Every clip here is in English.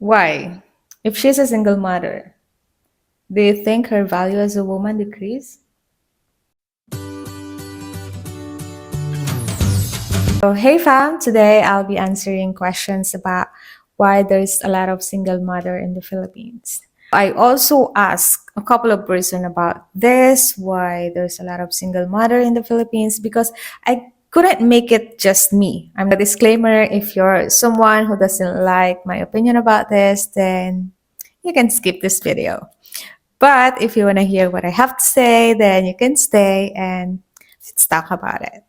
Why? If she's a single mother, do you think her value as a woman decrease? So, hey fam, today I'll be answering questions about why there's a lot of single mother in the Philippines. I also asked a couple of person about this, why there's a lot of single mother in the Philippines, because I couldn't make it just me. I'm a disclaimer, if you're someone who doesn't like my opinion about this, then you can skip this video. But if you want to hear what I have to say, then you can stay and let's talk about it.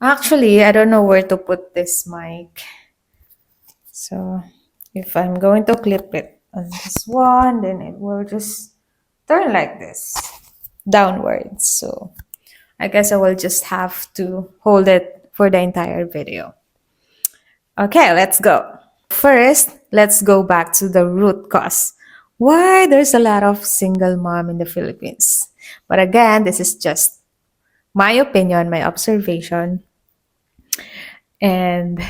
Actually, I don't know where to put this mic. So if I'm going to clip it on this one, then it will just turn like this, downwards. So I guess I will just have to hold it for the entire video. Okay, let's go. First, let's go back to the root cause. Why there's a lot of single mom in the Philippines. But again, this is just my opinion, my observation. And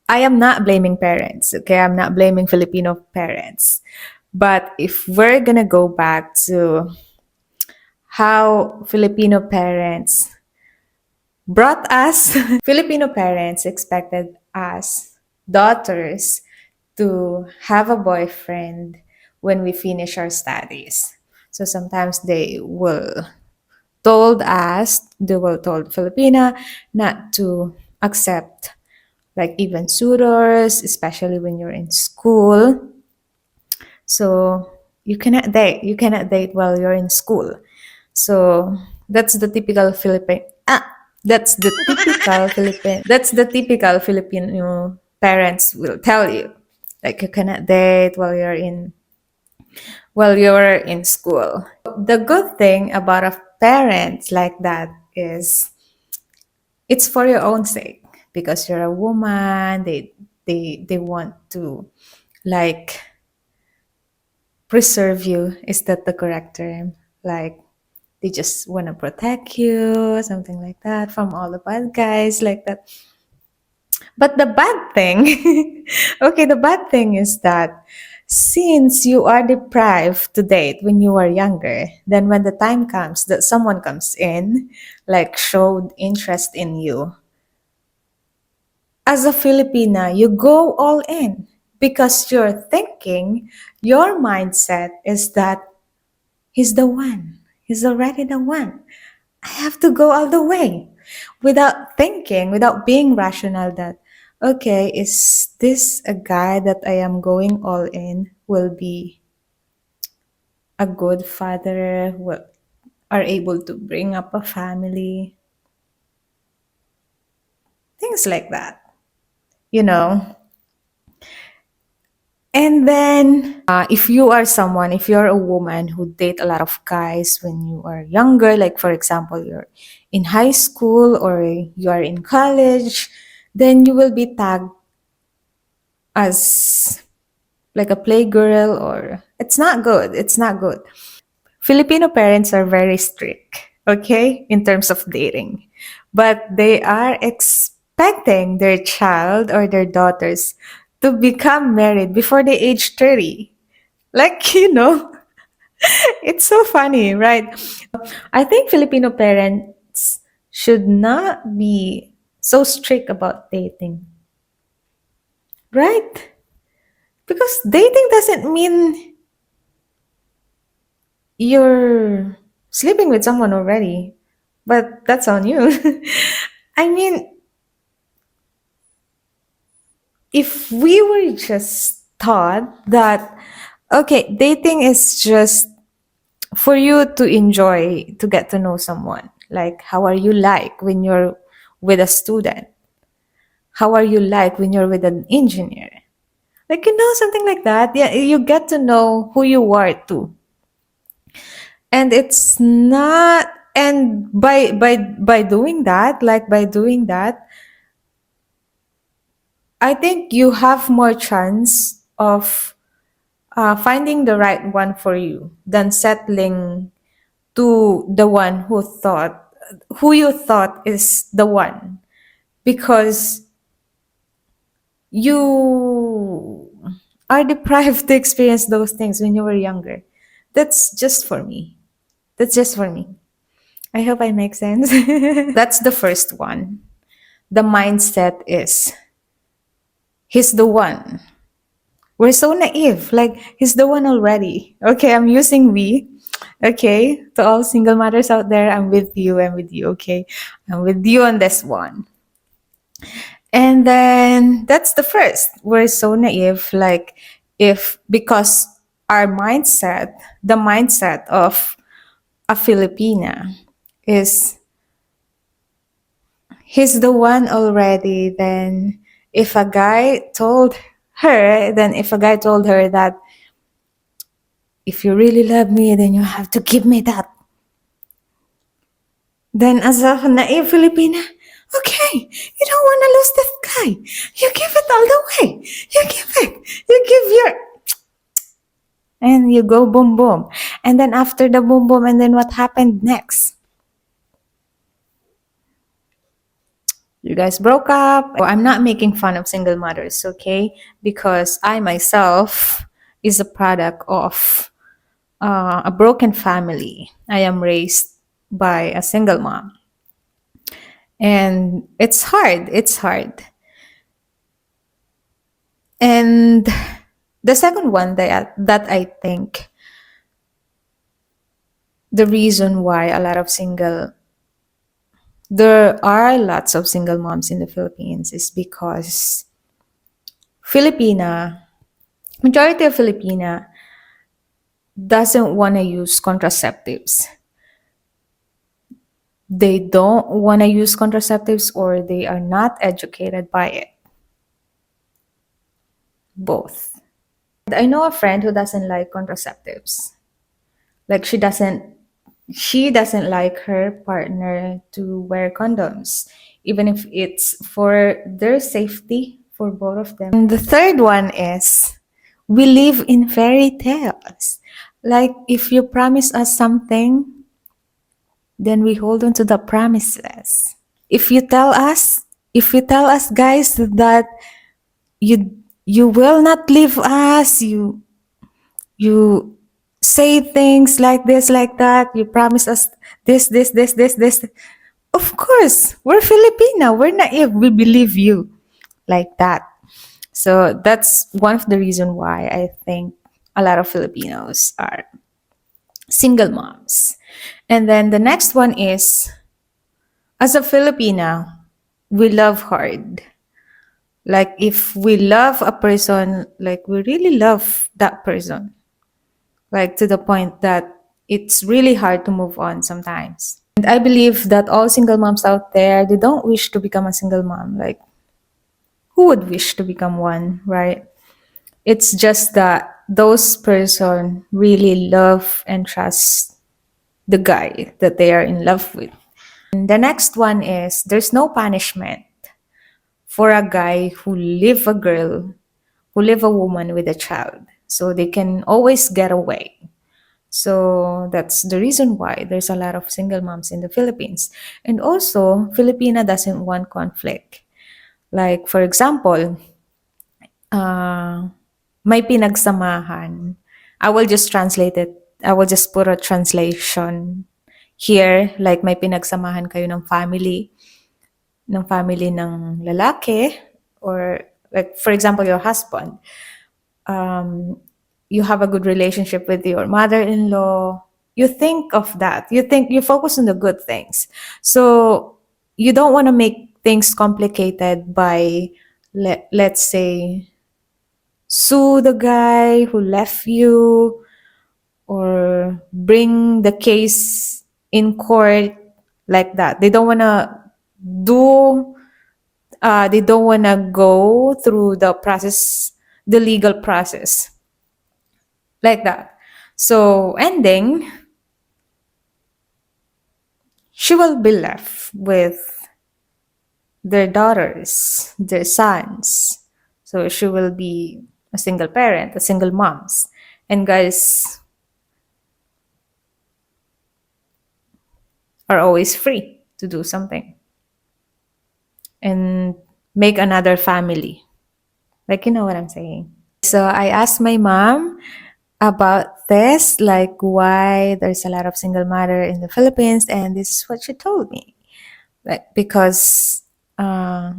I am not blaming parents, okay? I'm not blaming Filipino parents. But if we're gonna go back to how Filipino parents brought us, Filipino parents expected us, daughters, to have a boyfriend when we finish our studies. So sometimes they will told Filipina not to accept like even suitors, especially when you're in school. So you cannot date while you're in school. So that's the typical Philippine that's the typical Filipino parents will tell you. Like you cannot date while you're in school. The good thing about a parent like that is it's for your own sake because you're a woman. They want to like preserve you. Is that the correct term? Like they just want to protect you, something like that, from all the bad guys like that. But the bad thing, okay, the bad thing is that since you are deprived to date when you are younger, then when the time comes that someone comes in, like showed interest in you, as a Filipina, you go all in because you're thinking, your mindset is that he's the one. He's already the one. I have to go all the way without thinking, without being rational that, okay, is this a guy that I am going all in will be a good father, will, are able to bring up a family, things like that, you know. And then, if you're a woman who date a lot of guys when you are younger, like for example, you're in high school or you are in college, then you will be tagged as like a playgirl or it's not good. It's not good. Filipino parents are very strict, okay, in terms of dating, but they are expecting their child or their daughters to become married before the age 30. Like, it's so funny, right? I think Filipino parents should not be so strict about dating, right? Because dating doesn't mean you're sleeping with someone already, but that's on you. I mean, if we were just taught that, okay, dating is just for you to enjoy, to get to know someone. Like, how are you like when you're with a student? How are you like when you're with an engineer? Like, something like that. Yeah, you get to know who you are too. And it's not, and by doing that, I think you have more chance of finding the right one for you than settling to the one who you thought is the one, because you are deprived to experience those things when you were younger. That's just for me. That's just for me. I hope I make sense. That's the first one. The mindset is he's the one. We're so naive. Like, he's the one already. Okay, I'm using we. Okay, to all single mothers out there, I'm with you. I'm with you. Okay, I'm with you on this one. And then that's the first. We're so naive. Like, if because our mindset, the mindset of a Filipina is he's the one already, then if a guy told if a guy told her that if you really love me, then you have to give me that. Then as a naive Filipina, okay, you don't want to lose that guy. You give it all the way. You give it. You give your, and you go boom boom. And then after the boom boom, and then what happened next? You guys broke up. I'm not making fun of single mothers, okay? Because I myself is a product of a broken family. I am raised by a single mom. And it's hard. It's hard. And the second one that I think the reason why there are lots of single moms in the Philippines is because Filipina, majority of Filipina doesn't want to use contraceptives. They don't want to use contraceptives or they are not educated by it. Both. I know a friend who doesn't like contraceptives. Like she doesn't like her partner to wear condoms, even if it's for their safety for both of them. And the third one is we live in fairy tales. Like if you promise us something, then we hold on to the promises. If you tell us, guys, that you will not leave us, you say things like this, like that, you promise us this. Of course, we're Filipina, we're naive, we believe you like that. So that's one of the reason why I think a lot of Filipinos are single moms. And then the next one is, as a Filipina, we love hard. Like if we love a person, like we really love that person, like to the point that it's really hard to move on sometimes. And I believe that all single moms out there, they don't wish to become a single mom. Like, who would wish to become one, right? It's just that those person really love and trust the guy that they are in love with. And the next one is there's no punishment for a guy who leave a woman with a child. So they can always get away. So that's the reason why there's a lot of single moms in the Philippines. And also, Filipina doesn't want conflict. Like, for example, may pinagsamahan. I will just translate it. I will just put a translation here. Like, may pinagsamahan kayo ng family ng lalaki, or like, for example, your husband. You have a good relationship with your mother-in-law. You think of that. You focus on the good things. So you don't want to make things complicated by, let's say, sue the guy who left you or bring the case in court like that. They don't want to do they don't want to go through the legal process like that. So ending, she will be left with their daughters, their sons. So she will be a single parent, a single moms. And guys are always free to do something and make another family. Like, you know what I'm saying? So I asked my mom about this, like why there's a lot of single mother in the Philippines, and this is what she told me. Like because uh,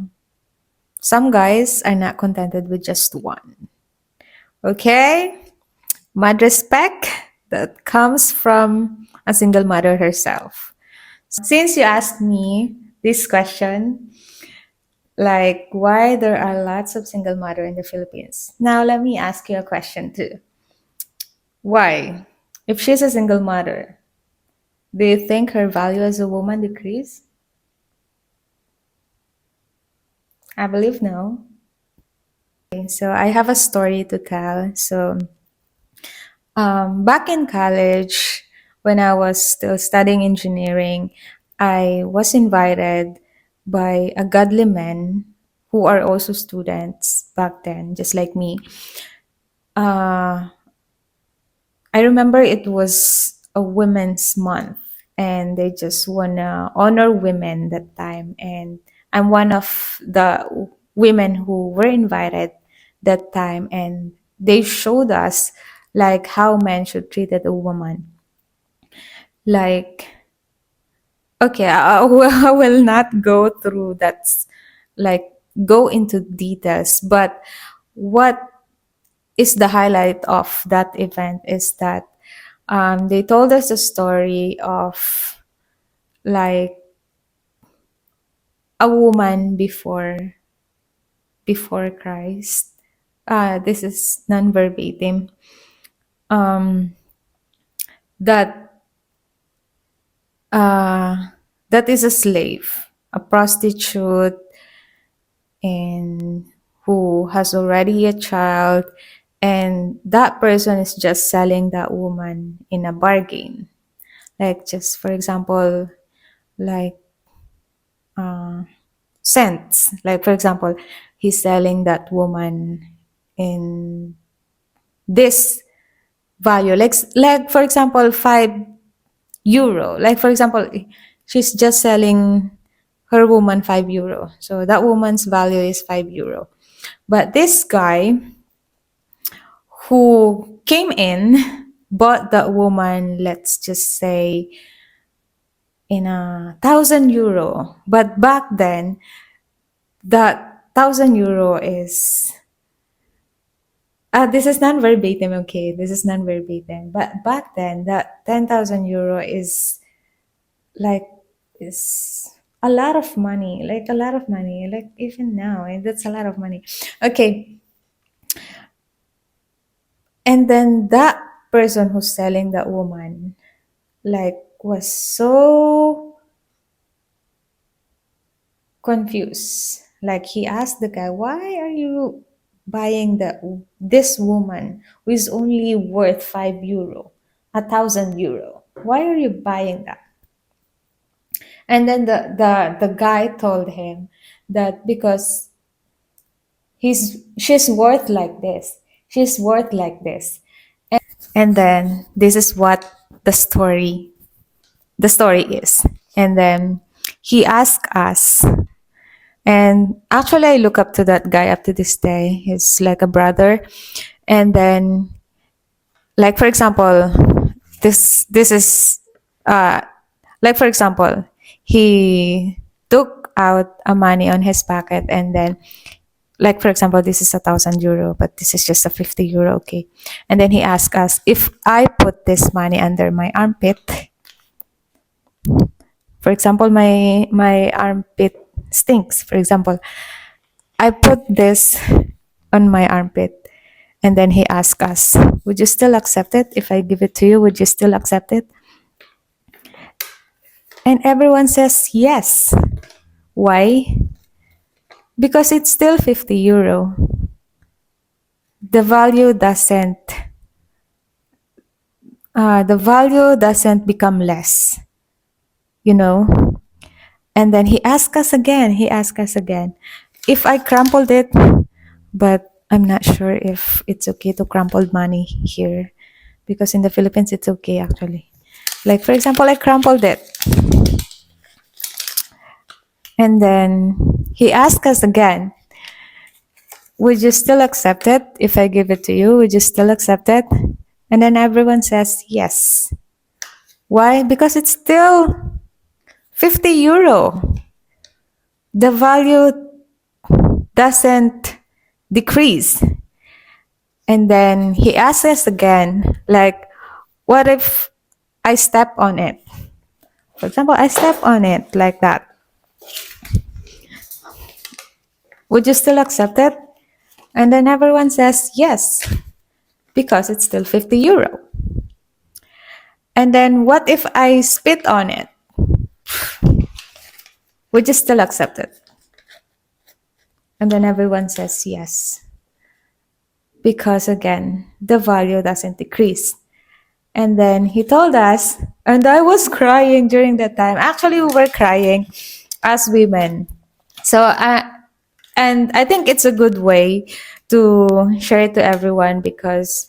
some guys are not contented with just one. Okay, mad respect that comes from a single mother herself. Since you asked me this question, like why there are lots of single mother in the Philippines. Now let me ask you a question too. Why? If she's a single mother, do you think her value as a woman decrease? I believe no. Okay, so I have a story to tell. So back in college, when I was still studying engineering, I was invited by a godly man who are also students back then, just like me. Uh, I remember it was a women's month and they just wanna honor women that time. And I'm one of the women who were invited that time, and they showed us like how men should treat a woman. Like, okay, I will not go through that, like go into details, but what is the highlight of that event is that they told us a story of like a woman before Christ. This is non-verbatim. Um, that uh, that is a slave, a prostitute, and who has already a child, and that person is just selling that woman in a bargain. Like just for example, like cents. Like for example, he's selling that woman in this value. Like for example, €5. Like for example, she's just selling her woman €5. So that woman's value is €5. But this guy who came in bought that woman, let's just say, in €1,000. But back then, that €1,000 is this is non verbatim, okay? This is non verbatim. But back then, that €10,000 is like is a lot of money, like a lot of money, like even now, and that's a lot of money. Okay, and then that person who's selling that woman, like, was so confused. Like he asked the guy, "Why are you buying this woman who is only worth €5, €1,000? Why are you buying that?" And then the guy told him that because she's worth like this. She's worth like this. And then this is what the story is. And then he asked us, and actually I look up to that guy up to this day. He's like a brother. And then like for example, this is uh like for example, he took out a money on his pocket, and then like for example, this is €1,000, but this is just a €50, okay? And then he asked us if I put this money under my armpit. For example, my armpit stinks. For example, I put this on my armpit, and then he asked us, "Would you still accept it if I give it to you? Would you still accept it?" And everyone says yes. Why? Because it's still €50. The value doesn't become less, you know. And then he asked us again. If I crumpled it, but I'm not sure if it's okay to crumple money here, because in the Philippines it's okay actually. Like for example, I crumpled it, and then he asked us again would you still accept it if I give it to you? Would you still accept it? And then everyone says yes. Why? Because it's still 50 euro. The value doesn't decrease. And then he asks us again, like, what if I step on it? For example, I step on it like that. Would you still accept it? And then everyone says yes, because it's still 50 euro. And then what if I spit on it? Would you still accept it? And then everyone says yes, because again, the value doesn't decrease. And then he told us, and I was crying during that time. Actually, we were crying as women. And I think it's a good way to share it to everyone, because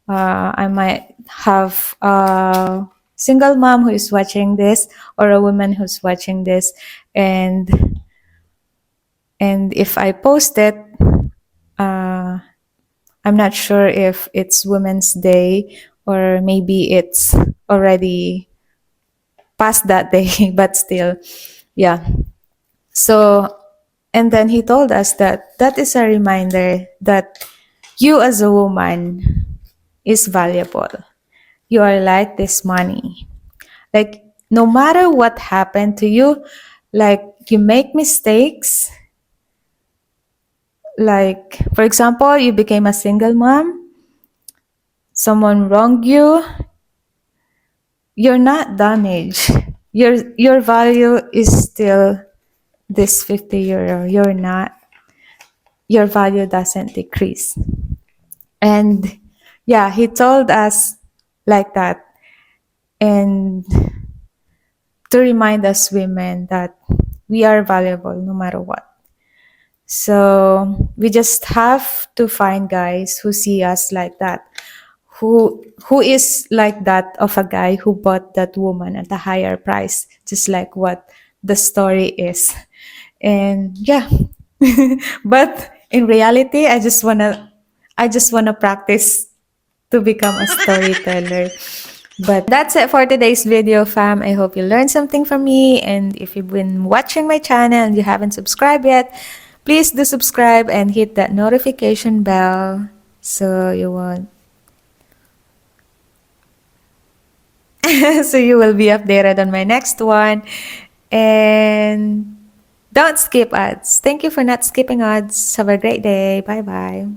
I might have a single mom who is watching this, or a woman who's watching this, and if I post it, uh, I'm not sure if it's Women's Day, or maybe it's already past that day, but still, yeah. So, and then he told us that that is a reminder that you as a woman is valuable. You are like this money. Like, no matter what happened to you, like, you make mistakes. Like, for example, you became a single mom, someone wronged you, you're not damaged. Your value is still this 50 euro. You're not, your value doesn't decrease. And yeah, he told us like that. And to remind us women that we are valuable no matter what. So we just have to find guys who see us like that, who is like that of a guy who bought that woman at a higher price, just like what the story is. And yeah, but in reality, I just wanna practice to become a storyteller. But that's it for today's video, fam. I hope you learned something from me. And if you've been watching my channel and you haven't subscribed yet, please do subscribe and hit that notification bell so you won't so you will be updated on my next one. And don't skip ads. Thank you for not skipping ads. Have a great day. Bye bye.